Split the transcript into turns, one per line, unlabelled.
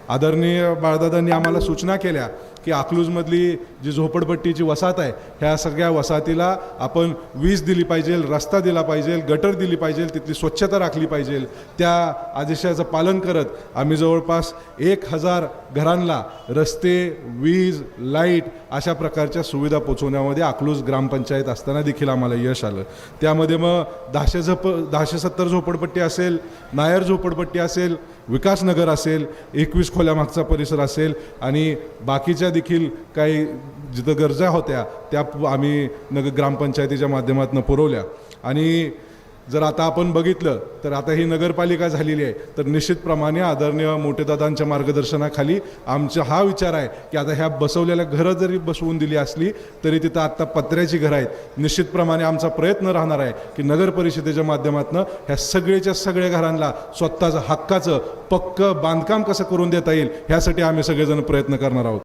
आदरणीय बाळदादांनी आम्हाला सूचना केल्या की अकलूजमधली जी झोपडपट्टीची वसाहत आहे ह्या सगळ्या वसाहतीला आपण वीज दिली पाहिजे, रस्ता दिला पाहिजे, गटर दिली पाहिजे, तिथली स्वच्छता राखली पाहिजे। त्या आदेशाचं पालन करत आम्ही जवळपास 1000 घरांना रस्ते, वीज, लाईट अशा प्रकारच्या सुविधा पोचवण्यामध्ये अकलूज ग्रामपंचायत असताना देखील आम्हाला यश आलं। त्यामध्ये मग 1070 झोपडपट्टी असेल, नायर झोपडपट्टी असेल, विकासनगर असेल, 21 खोल्यामागचा परिसर असेल आणि बाकीच्या देखील काही जिथं गरजा होत्या त्या आम्ही ग्रामपंचायतीच्या माध्यमातून पुरवल्या। आणि जर आता आपण बघितलं तर आता ही नगरपालिका झालेली आहे, तर निश्चितप्रमाणे आदरणीय मोठेदादांच्या मार्गदर्शनाखाली आमचा हा विचार आहे की आता ह्या बसवलेल्या घरं जरी बसवून दिली असली तरी तिथं आत्ता पत्र्याची घरं आहेत। निश्चितप्रमाणे आमचा प्रयत्न राहणार आहे की नगर परिषदेच्या माध्यमातून ह्या सगळ्याच्या सगळ्या घरांना स्वतःचं हक्काचं पक्कं बांधकाम कसं करून देता येईल ह्यासाठी आम्ही सगळेजण प्रयत्न करणार आहोत।